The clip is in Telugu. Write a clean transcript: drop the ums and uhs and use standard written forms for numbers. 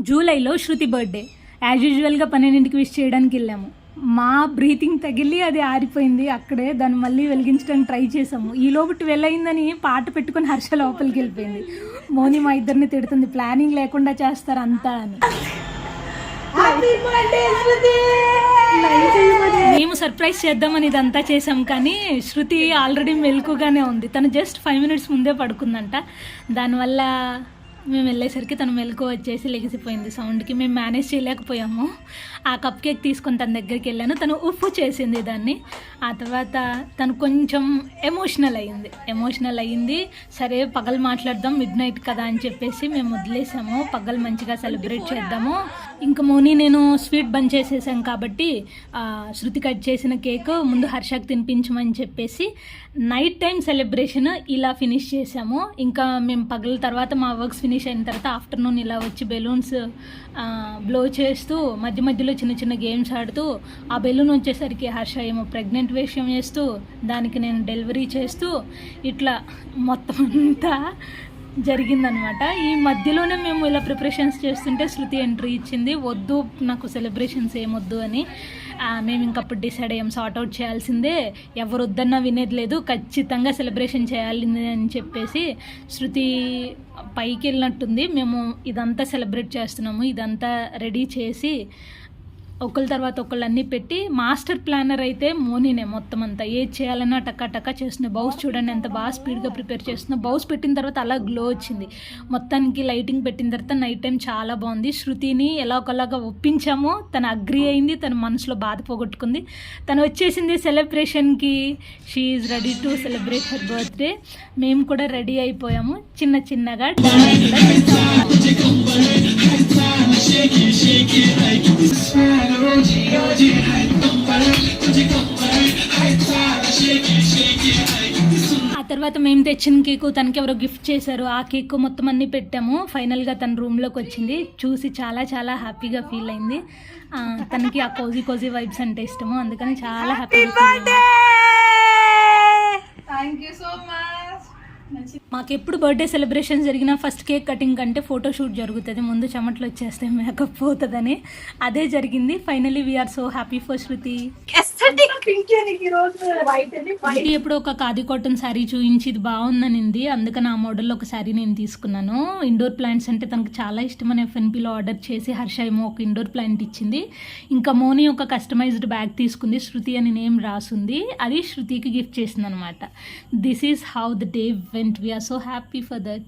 జూలైలో శృతి బర్త్డే. యాజ్ యూజువల్గా 12ంటికి విష్ చేయడానికి వెళ్ళాము. మా బ్రీతింగ్ తగిలి అది ఆరిపోయింది అక్కడే. దాన్ని మళ్ళీ వెలిగించడానికి ట్రై చేసాము. ఈ లోపు 12 అయిందని పాట పెట్టుకుని హర్ష లోపలికి వెళ్ళిపోయింది. మోని మా ఇద్దరిని తిడుతుంది, ప్లానింగ్ లేకుండా చేస్తారు అంతా అని. మేము సర్ప్రైజ్ చేద్దామని ఇదంతా చేసాం, కానీ శృతి ఆల్రెడీ మెలకుగానే ఉంది. తను జస్ట్ 5 minutes ముందే పడుకుందంట. దానివల్ల మేము వెళ్ళేసరికి తను మెలకు వచ్చేసి లెగిసిపోయింది సౌండ్కి. మేము మేనేజ్ చేయలేకపోయాము. ఆ కప్ కేక్ తీసుకొని తన దగ్గరికి వెళ్ళాను. తను ఉప్పు చేసింది దాన్ని. ఆ తర్వాత తను కొంచెం ఎమోషనల్ అయ్యింది. సరే పగలు మాట్లాడదాం, మిడ్ నైట్ కదా అని చెప్పేసి మేము వదిలేసాము. పగలు మంచిగా సెలబ్రేట్ చేద్దాము. ఇంకా మోని నేను స్వీట్ బంద్ చేసేసాం కాబట్టి శృతి కట్ చేసిన కేక్ ముందు హర్షకు తినిపించమని చెప్పేసి నైట్ టైం సెలబ్రేషన్ ఇలా ఫినిష్ చేసాము. ఇంకా మేము పగల తర్వాత మా వర్క్స్ ఫినిష్ అయిన తర్వాత ఆఫ్టర్నూన్ ఇలా వచ్చి బెలూన్స్ బ్లో చేస్తూ మధ్య మధ్యలో చిన్న చిన్న గేమ్స్ ఆడుతూ, ఆ బెలూన్ వచ్చేసరికి హర్ష ఏమో ప్రెగ్నెంట్ విషయం చేస్తూ, దానికి నేను డెలివరీ చేస్తూ, ఇట్లా మొత్తం అంతా జరిగిందనమాట. ఈ మధ్యలోనే మేము ఇలా ప్రిపరేషన్స్ చేస్తుంటే శృతి ఎంట్రీ ఇచ్చింది. వద్దు నాకు సెలబ్రేషన్స్ ఏమొద్దు అని. మేము ఇంకప్పుడు డిసైడ్ అయ్యాం, సార్ట్అవుట్ చేయాల్సిందే, ఎవరు వద్దన్నా వినేది లేదు, ఖచ్చితంగా సెలబ్రేషన్ చేయాలి అని చెప్పేసి శృతి పైకి వెళ్ళినట్టుంది. మేము ఇదంతా సెలబ్రేట్ చేస్తున్నాము. ఇదంతా రెడీ చేసి ఒకళ్ళ తర్వాత ఒకళ్ళు అన్నీ పెట్టి, మాస్టర్ ప్లానర్ అయితే మోనినే మొత్తం అంతా. ఏది చేయాలన్నా టక్కా చేస్తున్నాయి. బౌస్ చూడండి ఎంత బాగా స్పీడ్గా ప్రిపేర్ చేస్తున్నా. బౌస్ పెట్టిన తర్వాత అలా గ్లో వచ్చింది. మొత్తానికి లైటింగ్ పెట్టిన తర్వాత నైట్ టైం చాలా బాగుంది. శృతిని ఎలా ఒకలాగా ఒప్పించాము. తను అగ్రి అయింది. తన మనసులో బాధ పోగొట్టుకుంది. తను వచ్చేసింది సెలబ్రేషన్కి. She is ready to celebrate her birthday. మేము కూడా రెడీ అయిపోయాము. చిన్నగా ఆ తర్వాత మేము తెచ్చిన కేకు తనకి ఎవరో గిఫ్ట్ చేశారు. ఆ కేక్ మొత్తం అన్నీ పెట్టాము. ఫైనల్గా తన రూమ్లోకి వచ్చింది. చూసి చాలా చాలా హ్యాపీగా ఫీల్ అయింది. తనకి ఆ కోజీ వైబ్స్ అంటే ఇష్టము, అందుకని చాలా హ్యాపీగా. మాకు ఎప్పుడు బర్త్డే సెలబ్రేషన్ జరిగినా ఫస్ట్ కేక్ కటింగ్ కంటే ఫోటోషూట్ జరుగుతుంది. ముందు చెమటలు వచ్చేస్తే మేకప్ పోతుందని. అదే జరిగింది. Finally we are so happy for Shruti. ఎప్పుడు ఒక ఖాదీ కాటన్ శారీ చూపించి ఇది బాగుందనింది, అందుకని ఆ మోడల్లో ఒక శారీ నేను తీసుకున్నాను. ఇండోర్ ప్లాంట్స్ అంటే తనకు చాలా ఇష్టం అని FNPలో ఆర్డర్ చేసి హర్ష ఏమో ఒక ఇండోర్ ప్లాంట్ ఇచ్చింది. ఇంకా మోని ఒక కస్టమైజ్డ్ బ్యాగ్ తీసుకుంది. శృతి అని నేమ్ రాసుంది. అది శృతికి గిఫ్ట్ చేసింది అనమాట. This is how the day went. We are so happy for that.